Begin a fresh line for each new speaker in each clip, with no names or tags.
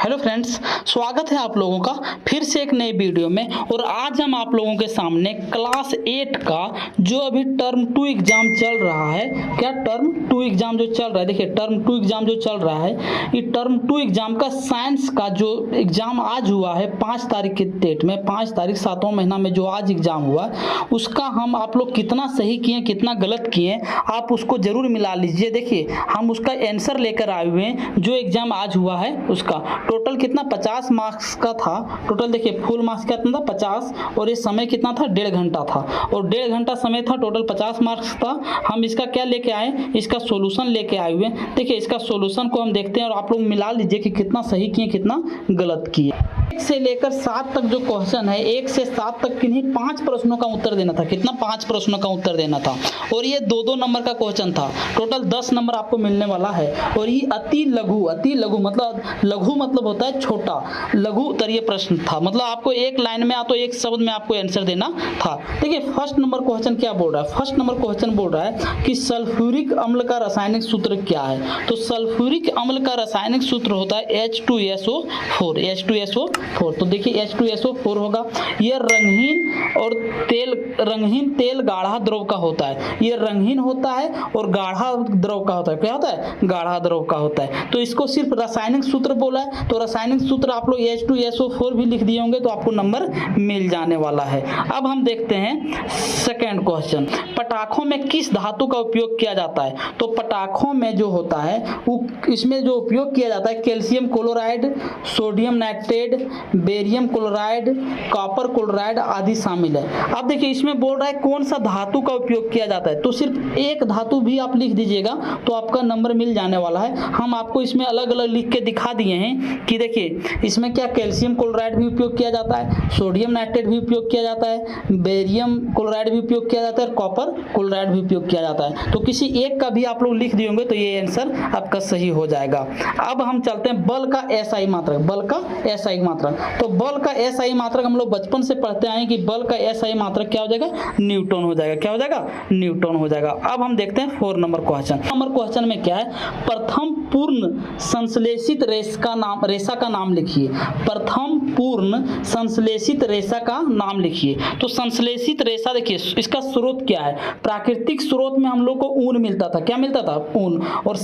Hello friends, स्वागत है आप लोगों का फिर से एक नए वीडियो में। और आज हम आप लोगों के सामने क्लास 8 का जो अभी टर्म 2 एग्जाम चल रहा है, क्या टर्म 2 एग्जाम जो चल रहा है, देखिए टर्म 2 एग्जाम जो चल रहा है, ये टर्म 2 एग्जाम का साइंस का जो एग्जाम आज हुआ है 5 तारीख के डेट में, 5 तारीख 7वां महीना में जो आज एग्जाम हुआ, उसका हम आप लोग कितना सही किए कितना गलत किए आप उसको जरूर मिला लीजिए। देखिए हम उसका आंसर लेकर आए हुए हैं। जो एग्जाम आज हुआ है उसका टोटल कितना 50 मार्क्स का था। टोटल देखिए फुल मार्क्स कितना था 50, और ये समय कितना था 1.5 घंटा था, और 1.5 घंटा समय था, टोटल 50 मार्क्स था। हम इसका क्या लेके आए, इसका सॉल्यूशन लेके आए हुए। देखिए इसका सॉल्यूशन को हम देखते हैं और आप लोग मिला लीजिए कि कितना सही किए कितना गलत किए। 1 से लेकर 7 तक जो क्वेश्चन है, 1 से 7 तक किन्हीं 5 प्रश्नों का उत्तर देना था। कितना 5 प्रश्नों का उत्तर देना था, और ये 2-2 नंबर का क्वेश्चन था। टोटल 10 नंबर आपको मिलने वाला है। और ये अति लघु मतलब लघु मतलब होता है छोटा, लघु उत्तरीय प्रश्न था। मतलब आपको एक लाइन में तो एक शब्द में आपको आंसर देना था। देखिए फर्स्ट नंबर क्वेश्चन क्या बोल रहा है, फर्स्ट नंबर क्वेश्चन बोल रहा है कि सल्फ्यूरिक अम्ल का रासायनिक सूत्र क्या है। तो सल्फ्यूरिक अम्ल का रासायनिक सूत्र होता है H2SO4, H2SO4। तो देखिए H2SO4 होगा। यह रंगहीन तेल गाढ़ा द्रव का होता है। ये रंगहीन होता है और गाढ़ा द्रव का होता है। क्या होता है, गाढ़ा द्रव का होता है। तो इसको सिर्फ रासायनिक सूत्र बोला है, तो रासायनिक सूत्र आप लोग H2SO4 भी लिख दिए होंगे तो आपको नंबर मिल जाने वाला है। अब हम देखते हैं सेकेंड क्वेश्चन, पटाखों में किस धातु का उपयोग किया जाता है। तो पटाखों में जो होता है वो इसमें जो उपयोग किया जाता है calcium chloride, sodium nitrate, barium chloride, copper chloride आदि शामिल है। अब देखिए इसमें बोल रहा है कौन सा धातु का उपयोग किया जाता है, तो सिर्फ एक धातु भी आप लिख दीजिएगा तो आपका नंबर मिल जाने वाला है। हम आपको इसमें अलग अलग लिख के दिखा दिए हैं कि देखिए इसमें क्या कैल्शियम क्लोराइड भी उपयोग किया जाता है, सोडियम नाइट्रेट भी उपयोग किया जाता है, बेरियम क्लोराइड भी उपयोग किया जाता है, और कॉपर क्लोराइड भी उपयोग किया जाता है। तो किसी एक का भी आप लोग लिख दिए होंगे तो ये आंसर आपका सही हो जाएगा। अब हम चलते हैं बल का एसआई मात्रक, बल का एसआई मात्रक। तो बल का एसआई मात्रक हम लोग बचपन से पढ़ते आए कि बल का एसआई मात्रक क्या हो जाएगा, न्यूटन हो जाएगा। क्या हो जाएगा, न्यूटन हो जाएगा। अब हम देखते हैं 4 नंबर क्वेश्चन। नंबर क्वेश्चन में क्या है, प्रथम पूर्ण संश्लेषित रेशा का नाम लिखिए। प्रथम पूर्ण संश्लेषित रेशा का नाम लिखिए। तो संश्लेषित रेशा देखिए इसका स्रोत क्या है, प्राकृतिक स्रोत में हम लोग को ऊन मिलता था। क्या मिलता था, ऊन। और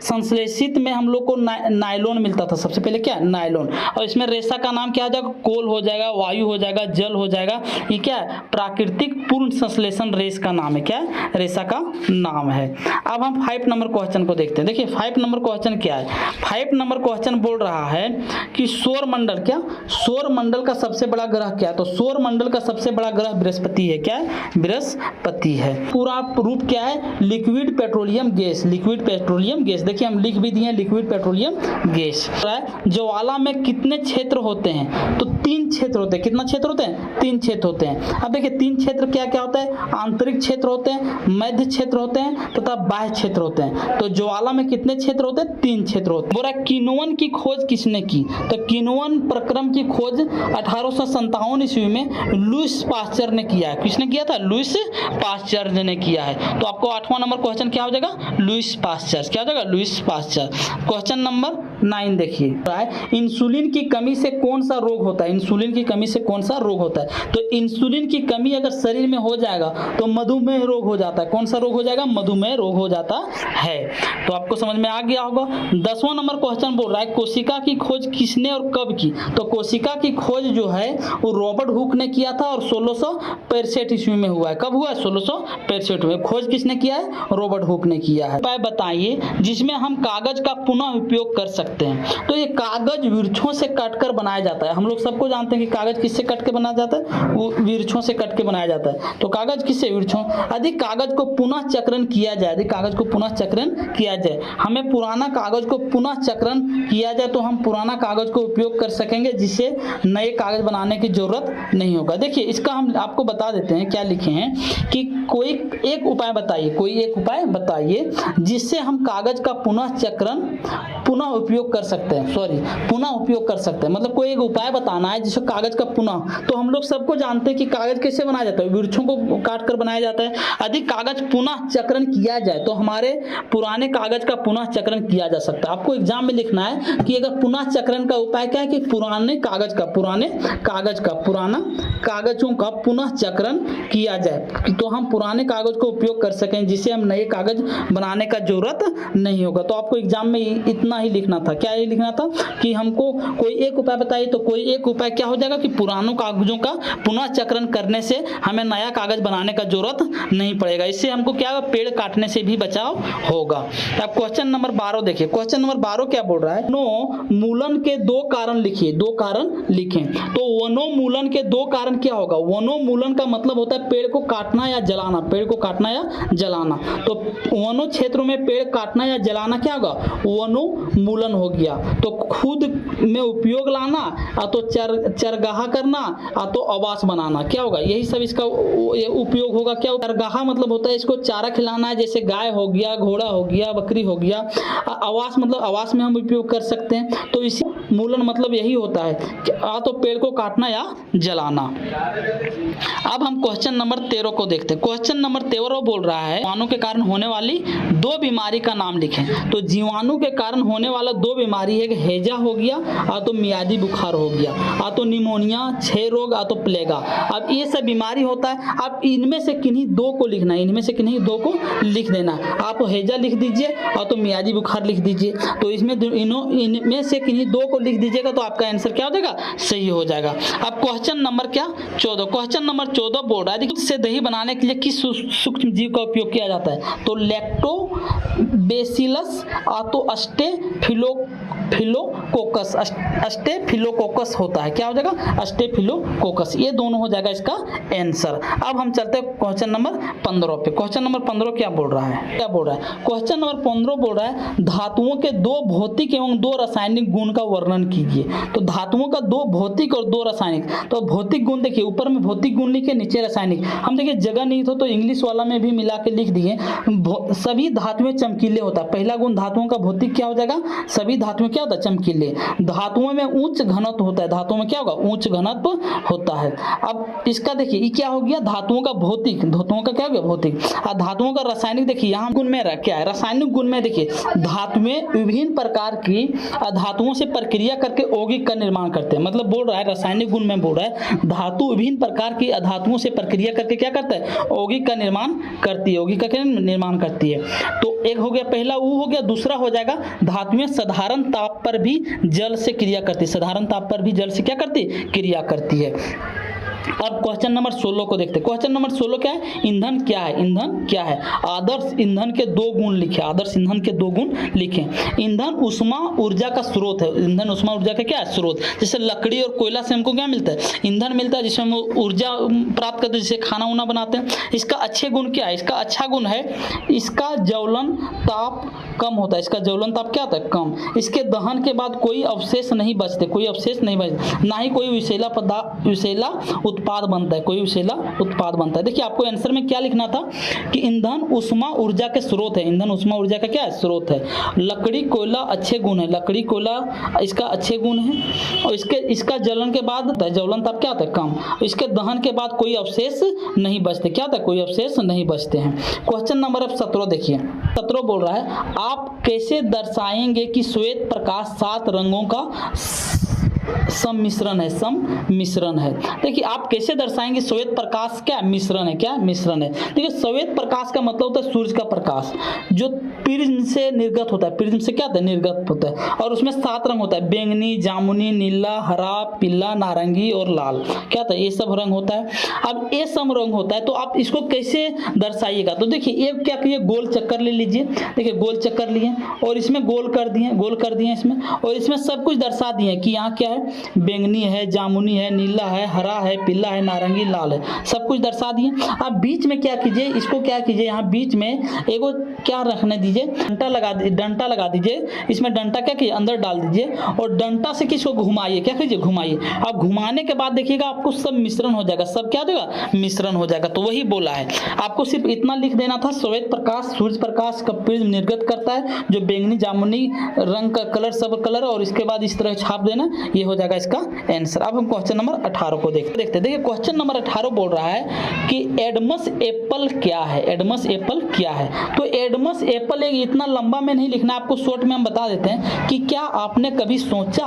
संश्लेषित में हम लोग को नायलॉन मिलता था। सबसे पहले क्या, नायलॉन। और इसमें रेशा का नाम क्या हो जाएगा, कोल हो जाएगा, वायु हो जाएगा, जल हो जाएगा। ये क्या है, प्राकृतिक पूर्ण संश्लेषण रेशा का नाम है। क्या है, रेशा का नाम है। अब हम 5 नंबर क्वेश्चन को देखते हैं। देखिए 5 नंबर क्वेश्चन क्या है, 5 नंबर क्वेश्चन बोल रहा है कि सौर मंडल, क्या सौर मंडल का सबसे बड़ा ग्रह क्या है। तो सौर मंडल का सबसे बड़ा ग्रह बृहस्पति है। क्या है, बृहस्पति है। पूरा रूप क्या है, liquid petroleum gas, liquid petroleum gas. देखिए हम लिख भी दिए लिक्विड पेट्रोलियम गैस। ज्वाला में कितने क्षेत्र होते हैं, तो 3 क्षेत्र होते हैं। कितना क्षेत्र होते हैं, 3 क्षेत्र होते हैं। अब देखिए 3 क्षेत्र क्या क्या होता है, आंतरिक क्षेत्र होते हैं, मध्य क्षेत्र होते हैं तथा बाह्य क्षेत्र होते हैं। तो ज्वाला में कितने क्षेत्र होते हैं, 3 क्षेत्र होते हैं। बोला किण्वन की खोज किसने की, तो किण्वन प्रक्रम की खोज 1857 ईस्वी में लुईस पास्चर ने किया है। किसने किया था, लुईस पास्चर ने किया है। तो आपको 8वां नंबर क्वेश्चन क्या हो जाएगा, लुईस पास्चर। क्या हो जाएगा, लुईस पास्चर। क्वेश्चन नंबर 9 देखिए, इंसुलिन की कमी से कौन सा रोग होता है। इंसुलिन की कमी से कौन सा रोग होता है, तो इंसुलिन की कमी अगर शरीर में हो जाएगा तो मधुमेह रोग हो जाता है। कौन सा रोग हो जाएगा, मधुमेह रोग हो जाता है। तो आपको समझ में आ गया होगा। 10वां नंबर क्वेश्चन बोल रहा है कोशिका की खोज किसने और कब की। तो कोशिका की खोज जो है वो रॉबर्ट हुक ने किया था और 1665 ईस्वी में हुआ है। कब हुआ है, 1665 में। खोज किसने किया है, रॉबर्ट हुक ने किया है। उपाय बताइए जिसमें हम कागज का पुनः उपयोग कर सकते हैं। तो ये कागज वृक्षों से काटकर बनाया जाता है। हम लोग सबको जानते हैं कि कागज किससे कट के बनाया जाता है, वो वृक्षों से कट के बनाया जाता है। तो कागज किससे, वृक्षों। यदि कागज को पुनः चक्रण किया जाए, यदि कागज को पुनः चक्रण किया जाए, हमें पुराना कागज को पुनः चक्रण किया जाए तो हम पुराना कागज को उपयोग कर सकेंगे, जिससे नए कागज बनाने की जरूरत नहीं होगा। देखिए इसका हम आपको बता देते हैं क्या लिखे हैं कि कोई एक उपाय बताइए, कोई एक उपाय बताइए जिससे हम कागज का पुनः चक्रण पुनः उपयोग कर सकते हैं, पुनः उपयोग कर सकते हैं। मतलब कोई एक उपाय बताना है जिससे कागज का पुनः, तो हम लोग सबको जानते हैं कि कागज कैसे बनाया जाता है, वृक्षों को काट कर बनाया जाता है। यदि कागज पुनः चक्रण किया जाए तो हमारे पुराने कागज का पुनः चक्रण किया जा सकता है। आपको एग्जाम में लिखना है कि अगर पुनः चक्रण का उपाय क्या है कि पुराने कागजों का पुनः चक्रण किया जाए, तो हम पुराने कागज को उपयोग कर सकें जिससे हम नए कागज बनाने का जरूरत नहीं होगा। तो आपको एग्जाम में इतना ही लिखना था। क्या ये लिखना था कि हमको कोई एक उपाय बताइए, तो कोई एक उपाय क्या हो जाएगा कि पुरानों कागजों का पुनः चक्रण करने से हमें नया कागज बनाने का जरूरत नहीं पड़ेगा। इससे हमको क्या होगा, पेड़ काटने से भी बचाव होगा। अब क्वेश्चन नंबर 12 देखिए। क्वेश्चन नंबर 12 क्या बोल रहा है, वनोन्मूलन के 2 कारण लिखिए, 2 कारण लिखें। तो वनोन्मूलन के 2 कारण क्या होगा, वनोन्मूलन का मतलब होता है पेड़ को काटना या जलाना, पेड़ को काटना या जलाना। तो वनों क्षेत्रों में पेड़ काटना या जलाना क्या होगा, वनोन्मूलन हो गया। तो खुद में उपयोग लाना, तो चरगाह करना, तो आवास बनाना, क्या होगा, यही सब इसका उपयोग होगा। क्या चरगाह मतलब होता है इसको चारा खिलाना है, जैसे गाय हो गया, घोड़ा हो गया, बकरी हो गया। आवास मतलब आवास में हम उपयोग कर सकते हैं। तो इसी मूलन मतलब यही होता है कि तो पेड़ को काटना या जलाना। अब हम क्वेश्चन नंबर 13 को देखते हैं। क्वेश्चन नंबर 13 बोल रहा है जीवाणु के कारण होने वाली 2 बीमारी का नाम लिखें। तो जीवाणु के कारण होने वाला 2 बीमारी है, हैजा हो गया, तो मियादी बुखार हो गया, तो निमोनिया, क्षय रोग, तो प्लेगा। अब ये सब बीमारी होता है। अब इनमें से किन्हीं 2 को लिखना है, इनमें से किन्हीं 2 को लिख देना। आप हैजा लिख दीजिए और तो मियादी बुखार लिख दीजिए। तो इसमें इनमें से किन्हीं 2 को लिख दीजिएगा तो आपका आंसर क्या हो जाएगा, सही हो जाएगा। अब क्वेश्चन नंबर क्या 14। क्वेश्चन नंबर 14 बोल रहा है दूध से दही बनाने के लिए किस सूक्ष्म जीव का उपयोग किया जाता है। तो लैक्टोबैसिलस, तो स्टेफिलोकोकस होता है। क्या हो जाएगा, स्टेफिलोकोकस। ये दोनों हो जाएगा इसका आंसर। अब हम चलते हैं क्वेश्चन नंबर 15 पे। क्वेश्चन नंबर 15 क्या बोल रहा है, क्वेश्चन नंबर 15 बोल रहा है धातुओं के 2 भौतिक एवं 2 रासायनिक गुण का वर्णन कीजिए। तो धातुओं का 2 भौतिक और 2 रासायनिक। तो भौतिक गुण देखिए, ऊपर में भौतिक गुण लिखे, नीचे रासायनिक। हम देखिए जगह नहीं तो इंग्लिश वाला में भी मिला के लिख दिए। सभी धातुएं चमकीले होता है। पहला गुण धातुओं का भौतिक क्या हो जाएगा, सभी धातुएं क्या होता है, चमकीले। धातुओं में उच्च घनत्व होता है, धातुओं में क्या होगा, उच्च घनत्व होता है। अब इसका देखिए ये क्या हो गया, धातुओं का भौतिक, धातुओं का क्या हो गया, भौतिक। धातुओं का रासायनिक देखिए यहाँ गुण में क्या है, रासायनिक गुण में देखिए धातुएं विभिन्न प्रकार की धातुओं से प्रक्रिया करके यौगिक का निर्माण करते हैं। मतलब बोल रहा है रासायनिक गुण में बोल रहा है धातु विभिन्न प्रकार की धातुओं से प्रक्रिया करके क्या करता है, यौगिक का निर्माण करती है, यौगिक का क्या निर्माण करती है। तो एक हो गया, पहला वो हो गया। दूसरा हो जाएगा धातुएं साधारण ताप पर भी जल से क्रिया करती है, साधारण ताप पर भी जल से क्या करती है, क्रिया करती है। अब क्वेश्चन नंबर 16 को देखते हैं। क्वेश्चन नंबर 16 क्या है, ईंधन क्या है, ईंधन क्या है। आदर्श ईंधन के 2 गुण लिखे, आदर्श ईंधन के 2 गुण लिखें। ईंधन ऊष्मा ऊर्जा का स्रोत है, ईंधन ऊष्मा ऊर्जा का क्या है, स्रोत। जैसे लकड़ी और कोयला से हमको क्या मिलता है, ईंधन मिलता है, जिससे हम ऊर्जा प्राप्त करते हैं, जिससे खाना उना बनाते हैं। इसका अच्छे गुण क्या है, इसका अच्छा गुण है इसका ज्वलन ताप कम होता है, इसका ज्वलन ताप क्या होता है, कम। इसके दहन के बाद कोई अवशेष नहीं बचते, कोई अवशेष नहीं बचते, ना ही कोई विषैला उत्पाद बनता है, कोई विषैला उत्पाद बनता है। देखिए आपको आंसर में क्या लिखना था कि ईंधन ऊष्मा ऊर्जा के स्रोत है, ईंधन ऊष्मा ऊर्जा का क्या है, स्रोत है। लकड़ी कोयला अच्छे गुण है, लकड़ी कोयला इसका अच्छे गुण है। और इसका जलन के बाद ज्वलन ताप क्या होता है, कम। इसके दहन के बाद कोई अवशेष नहीं बचते, क्या होता है, कोई अवशेष नहीं बचते हैं। क्वेश्चन नंबर अब 17 देखिए। 17 बोल रहा है आप कैसे दर्शाएंगे कि श्वेत प्रकाश 7 रंगों का सम्मिश्रण है, सम्मिश्रण है। देखिए आप कैसे दर्शाएंगे श्वेत प्रकाश क्या मिश्रण है, क्या मिश्रण है। देखिए श्वेत प्रकाश का मतलब होता है सूर्य का प्रकाश जो प्रिज्म से निर्गत होता है, प्रिज्म से क्या होता है, निर्गत होता है। और उसमें 7 रंग होता है, बैंगनी, जामुनी, नीला, हरा, पीला, नारंगी और लाल, क्या होता है, ये सब रंग होता है। अब ये सब रंग होता है तो आप इसको कैसे दर्शाइएगा। तो देखिए एक क्या करिए, गोल चक्कर ले लीजिए। देखिए गोल चक्कर लिए और इसमें गोल कर दिए इसमें, और इसमें सब कुछ दर्शा दिए कि यहाँ क्या है, बैंगनी है, जामुनी है, नीला है, हरा है, पीला है, नारंगी, लाल है, सब कुछ दर्शा दिए। अब बीच में क्या कीजिए, इसको क्या कीजिए, यहाँ बीच में एगो क्या रखने दीजिए, डंटा लगा दीजिए। इसमें डंटा क्या कीजिए, अंदर डाल दीजिए और डंटा से किसको घुमाइए, क्या कीजिए, घुमाइए। अब घुमाने के बाद देखिएगा आपको सब मिश्रण हो जाएगा, सब क्या हो जाएगा, मिश्रण हो जाएगा। तो वही बोला है, आपको सिर्फ इतना लिख देना था, श्वेत प्रकाश सूर्य प्रकाश का प्रिज्म निर्गत करता है, जो बैंगनी जामुनी रंग का कलर, सब कलर, और इसके बाद इस तरह छाप देना, ये हो जाएगा इसका आंसर। अब हम क्वेश्चन नंबर 18 को देखते हैं। देखिए क्वेश्चन नंबर 18 बोल रहा है कि एडमस एप्पल क्या है, एडमस एप्पल क्या है। तो एडमस एप्पल एक इतना लंबा में नहीं लिखना, आपको शॉर्ट में हम बता देते हैं कि क्या आपने कभी सोचा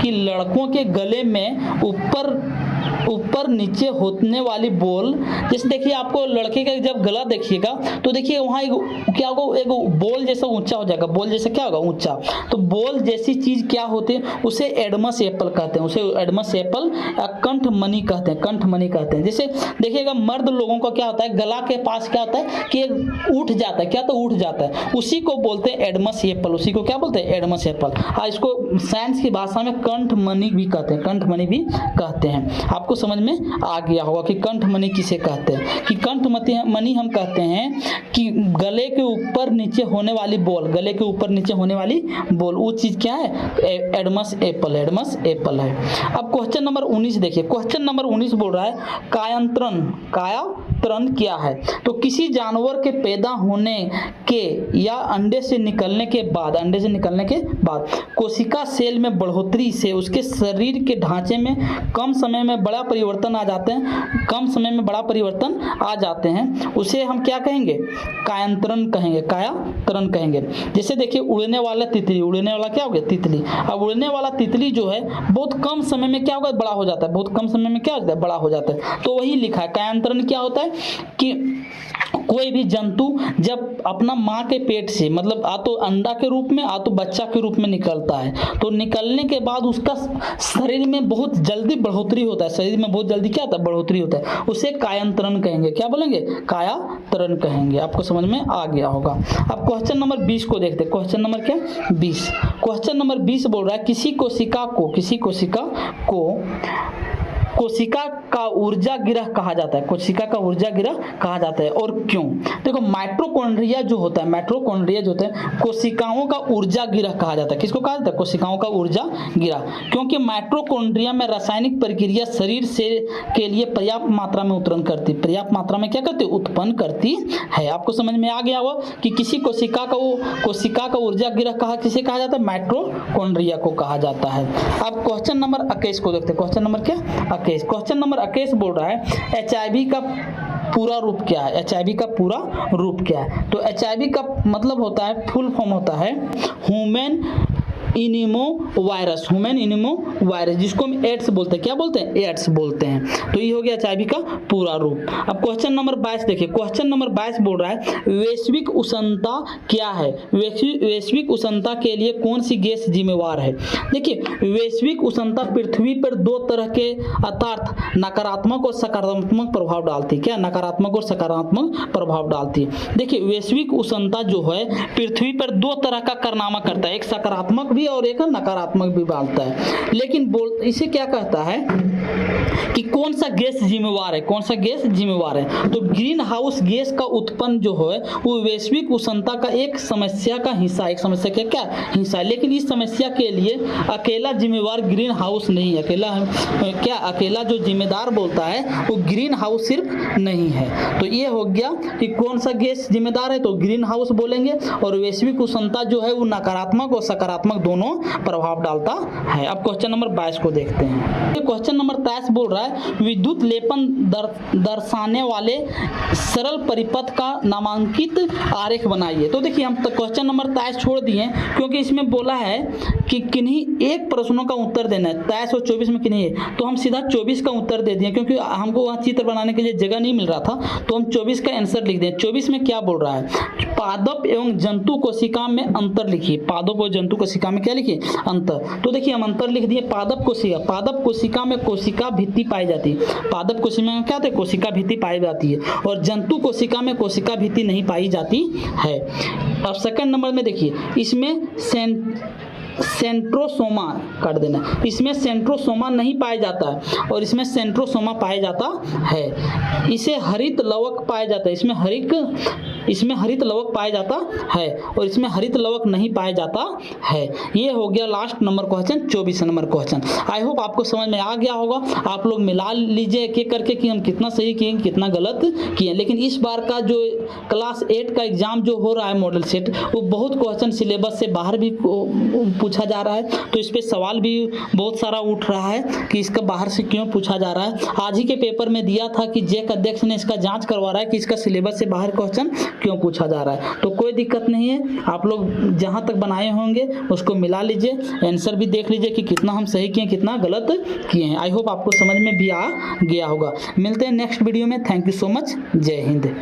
कि लड़कों के गले में ऊपर नीचे होने वाली बोल, जैसे देखिए आपको लड़के का जब गला देखिएगा तो देखिए वहाँ क्या होगा, एक बोल जैसा ऊंचा हो जाएगा, बोल जैसा क्या होगा, ऊंचा। तो बोल जैसी चीज क्या होती है, उसे एडमस एप्पल कहते हैं, उसे एडमस एप्पल कंठमणि कहते हैं, कंठमणि कहते हैं। जैसे देखिएगा मर्द लोगों का क्या होता है, गला के पास क्या होता है कि उठ जाता है, क्या तो उठ जाता है, उसी को बोलते हैं एडमस एप्पल, उसी को क्या बोलते हैं, एडमस एप्पल। इसको साइंस की भाषा में कंठमणि भी कहते हैं, कंठमणि भी कहते हैं। आपको समझ में आ गया होगा कि कंठमणि किसे कहते हैं, कि कंठमणि हम कहते हैं कि गले के ऊपर नीचे होने वाली बोल, गले के ऊपर नीचे होने वाली बोल, वो चीज क्या है, एडमस एप्पल, एडमस एप्पल है। अब क्वेश्चन नंबर 19 देखिए, क्वेश्चन नंबर 19 बोल रहा है कायांतरण, कायांतरण क्या है। तो किसी जानवर के पैदा होने के या अंडे से निकलने के बाद, अंडे से निकलने के बाद कोशिका सेल में बढ़ोतरी से उसके शरीर के ढांचे में कम समय में बड़ा परिवर्तन आ जाते हैं, कम समय में बड़ा परिवर्तन आ जाते हैं, उसे हम क्या कहेंगे, कायांतरण कहेंगे, कायांतरण कहेंगे। जैसे देखिए उड़ने वाला तितली, उड़ने वाला क्या हो गया, तितली। अब उड़ने वाला तितली जो है बहुत कम समय में क्या होगा, बड़ा हो जाता है, बहुत कम समय में क्या होता है, बड़ा हो जाता है। तो वही लिखा है, कायांतरण क्या होता है कि कोई भी जंतु जब अपना माँ के पेट से, मतलब आ तो अंडा के रूप में, आ तो बच्चा के रूप में निकलता है, तो निकलने के बाद उसका शरीर में बहुत जल्दी बढ़ोतरी होता है, शरीर में बहुत जल्दी क्या होता है, बढ़ोतरी होता है, उसे कायांतरण कहेंगे। क्या बोलेंगे, कायांतरण कहेंगे। आपको समझ में आ गया होगा। अब क्वेश्चन नंबर 20 को देखते हैं। क्वेश्चन नंबर क्या, 20। क्वेश्चन नंबर 20 बोल रहा है किसी कोशिका को कोशिका का ऊर्जा गिरह कहा जाता है, कोशिका का ऊर्जा गिरह कहा जाता है, और क्यों। देखो माइटोकॉन्ड्रिया जो होता है, माइटोकॉन्ड्रिया जो होता है कोशिकाओं का ऊर्जा गिरह कहा जाता है। किसको कहा जाता है, कोशिकाओं का ऊर्जा गिरह, क्योंकि माइटोकॉन्ड्रिया में रासायनिक प्रक्रिया शरीर से के लिए पर्याप्त मात्रा में उत्पन्न करती, पर्याप्त मात्रा में क्या करती, उत्पन्न करती है। आपको समझ में आ गया होगा कि किसी कोशिका का ऊर्जा गिरह किसे कहा जाता है, माइटोकॉन्ड्रिया को कहा जाता है। अब क्वेश्चन नंबर 21 को देखते हैं। क्वेश्चन नंबर क्या, 21। क्वेश्चन नंबर 21 बोल रहा है HIV का पूरा रूप क्या है, HIV का पूरा रूप क्या है। तो HIV का मतलब होता है, फुल फॉर्म होता है human immuno virus, human immuno virus, जिसको हम एड्स बोलते हैं। क्या बोलते हैं, एड्स बोलते हैं। तो ये हो गया HIV का पूरा रूप। अब क्वेश्चन नंबर 22 देखिए। क्वेश्चन नंबर 22 बोल रहा है वैश्विक उष्णता क्या है, वैश्विक उष्णता के लिए कौन सी गैस जिम्मेवार है। देखिए वैश्विक उष्णता पृथ्वी पर दो तरह के अर्थात नकारात्मक और सकारात्मक प्रभाव डालती है। क्या, नकारात्मक और सकारात्मक प्रभाव डालती है। देखिए वैश्विक उष्णता जो है पृथ्वी पर दो तरह का कारनामा करता है, एक सकारात्मक और एक नकारात्मक भी डालता है। लेकिन इसे क्या कहता है कि कौन सा गैस जिम्मेवार है, कौन सा गैस जिम्मेवार है। तो ग्रीन हाउस गैस का उत्पन्न जो है वो वैश्विक उष्णता का एक समस्या का हिस्सा, एक समस्या का क्या हिस्सा है। लेकिन इस समस्या के लिए अकेला जिम्मेवार ग्रीन हाउस नहीं, अकेला जो जिम्मेदार बोलता है वो ग्रीन हाउस सिर्फ नहीं है। तो ये हो गया कि कौन सा गैस जिम्मेदार है, तो ग्रीन हाउस बोलेंगे। और वैश्विक उष्णता जो है वो नकारात्मक और सकारात्मक दोनों प्रभाव डालता है। अब क्वेश्चन नंबर 22 को देखते हैं। क्वेश्चन नंबर 23 बोल रहा है विद्युत लेपन दर्शाने वाले सरल परिपथ का नामांकित आरेख बनाइए। तो देखिए हम क्वेश्चन नंबर 23 छोड़ दिए क्योंकि इसमें बोला है कि किन्हीं एक प्रश्नों का उत्तर देना है। 23 और 24 में किन्हीं है, तो हम सीधा 24 का उत्तर दे दिए क्योंकि हमको वहाँ चित्र बनाने के लिए जगह नहीं मिल रहा था, तो हम 24 का आंसर लिख दिए। 24 में क्या बोल रहा है, पादप एवं जंतु कोशिका में अंतर लिखिए। पादप और जंतु कोशिका में क्या लिखिए, अंतर। तो देखिए हम अंतर लिख दिए। पादप कोशिका में कोशिका भित्ति पाई जाती है। पादप कोशिका में क्या होता है, कोशिका भित्ति पाई जाती है, और जंतु कोशिका में कोशिका भित्ति नहीं पाई जाती है। अब सेकंड नंबर में देखिए इसमें सेंट्रोसोमा काट देना, इसमें सेंट्रोसोमा नहीं पाया जाता है और इसमें सेंट्रोसोमा पाया जाता है। इसे हरित लवक पाया जाता है, इसमें हरित लवक पाया जाता है और इसमें हरित लवक नहीं पाया जाता है। ये हो गया last number question, 24 number question. I hope आपको समझ में आ गया होगा। आप लोग मिला लीजिए एक एक करके कि हम कितना सही किए कितना गलत किए। लेकिन इस बार का जो क्लास 8 का एग्जाम जो हो रहा है मॉडल सेट, वो बहुत क्वेश्चन सिलेबस से बाहर भी पूछा जा रहा है, तो इस पे सवाल भी बहुत सारा उठ रहा है कि इसका बाहर से क्यों पूछा जा रहा है। आज ही के पेपर में दिया था कि जैक अध्यक्ष ने इसका जांच करवा रहा है कि इसका सिलेबस से बाहर क्वेश्चन क्यों पूछा जा रहा है। तो कोई दिक्कत नहीं है, आप लोग जहां तक बनाए होंगे उसको मिला लीजिए, आंसर भी देख लीजिए कि कितना हम सही किए कितना गलत किए हैं। आई होप आपको समझ में भी आ गया होगा। मिलते हैं नेक्स्ट वीडियो में। Thank you so much. जय हिंद।